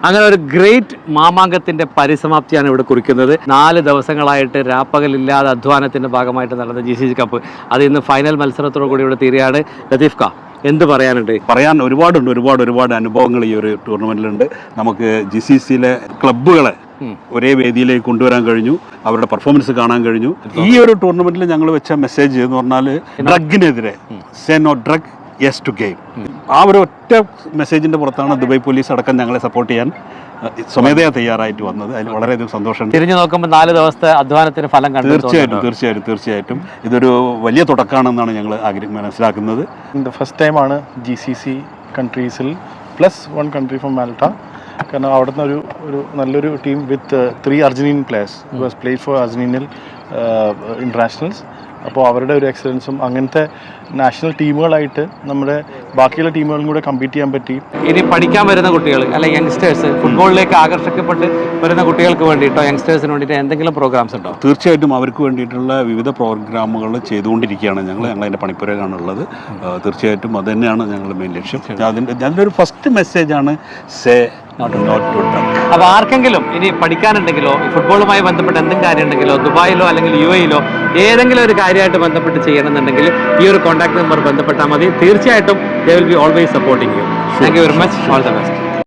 അങ്ങനെ ഒരു ഗ്രേറ്റ് മാമാങ്കത്തിന്റെ പരിസമാപ്തിയാണ് ഇവിടെ കുറിക്കുന്നത്. 4 ദിവസങ്ങളായിട്ട് രാപ്പകലില്ലാതെ അധ്വാനത്തിന്റെ ഭാഗമായിട്ട് നടന്ന GCC കപ്പ് അത് ഇന്ന് ഫൈനൽ മത്സരത്തോടു കൂടി ഇവിടെ തീരുകയാണ്. ലത്തീഫ് ക, എന്ത് പറയാനുണ്ട്? പറയാൻ ഒരുപാട് അനുഭവങ്ങൾ ഈ ഒരു ടൂർണമെന്റിലുണ്ട്. നമുക്ക് GCCയിലെ ക്ലബ്ബുകളെ ഒരേ വേദിയിലേക്ക് കൊണ്ടുവരാൻ കഴിഞ്ഞു, അവരുടെ പെർഫോമൻസ് കാണാൻ കഴിഞ്ഞു. ഈ ഒരു ടൂർണമെന്റിൽ ഞങ്ങൾ വെച്ച മെസ്സേജ് എന്ന് പറഞ്ഞാൽ ഡ്രഗിനെതിരെ say no drug yes to game. ആ ഒരു ഒറ്റ മെസ്സേജിന്റെ പുറത്താണ് ദുബായ് പോലീസ് അടക്കം ഞങ്ങളെ സപ്പോർട്ട് ചെയ്യാൻ സ്വമേധയാ തയ്യാറായിട്ട് വന്നത്. അതിൽ വളരെയധികം സന്തോഷമുണ്ട്. തിരിഞ്ഞു നോക്കുമ്പോൾ 4 ദിവസത്തെ അധ്വാനത്തിന് ഫലം കണ്ടു. തീർച്ചയായിട്ടും ഇതൊരു വലിയ തുടക്കമാണെന്നാണ് ഞങ്ങൾ മനസ്സിലാക്കുന്നത്. ഫസ്റ്റ് ടൈമാണ് GCC കൺട്രീസിൽ പ്ലസ് 1 കൺട്രി ഫ്രം മാൽട്ട. കാരണം അവിടുന്ന് ഒരു നല്ലൊരു team with 3 Argentine players was played for Argentinian internationals. അപ്പോൾ അവരുടെ ഒരു എക്സലൻസും അങ്ങനത്തെ നാഷണൽ ടീമുകളായിട്ട് നമ്മുടെ ബാക്കിയുള്ള ടീമുകളും കൂടെ കമ്പീറ്റ് ചെയ്യാൻ പറ്റി. ഇനി പഠിക്കാൻ വരുന്ന കുട്ടികൾ അല്ലെ യങ്സ്റ്റേഴ്സ്, ഫുട്ബോളിലേക്ക് ആകർഷിക്കപ്പെട്ട് വരുന്ന കുട്ടികൾക്ക് വേണ്ടിയിട്ടോ യങ്സ്റ്റേഴ്സിന് വേണ്ടിയിട്ട് എന്തെങ്കിലും പ്രോഗ്രാംസ് ഉണ്ടോ? തീർച്ചയായിട്ടും അവർക്ക് വേണ്ടിയിട്ടുള്ള വിവിധ പ്രോഗ്രാമുകൾ ചെയ്തുകൊണ്ടിരിക്കുകയാണ്. ഞങ്ങളതിൻ്റെ പണിപ്പുരയിലാണുള്ളത്. തീർച്ചയായിട്ടും അത് തന്നെയാണ് ഞങ്ങളുടെ മെയിൻ ലക്ഷ്യം. അതിൻ്റെ ഒരു ഫസ്റ്റ് മെസ്സേജാണ് സേ നോട്ട് ടു ഡ്രഗ്. അപ്പോൾ ആർക്കെങ്കിലും ഇനി പഠിക്കാനുണ്ടെങ്കിലോ ഫുട്ബോളുമായി ബന്ധപ്പെട്ട് എന്തെങ്കിലും കാര്യം ഉണ്ടെങ്കിലോ ദുബായിലോ അല്ലെങ്കിൽ UAEയിലോ ഏതെങ്കിലും ഒരു കാര്യമായിട്ട് ബന്ധപ്പെട്ട് ചെയ്യണമെന്നുണ്ടെങ്കിൽ ഈ ഒരു കോൺടാക്ട് നമ്പർ ബന്ധപ്പെട്ടാൽ മതി. തീർച്ചയായിട്ടും they will be always supporting you. Thank you very much. All the best.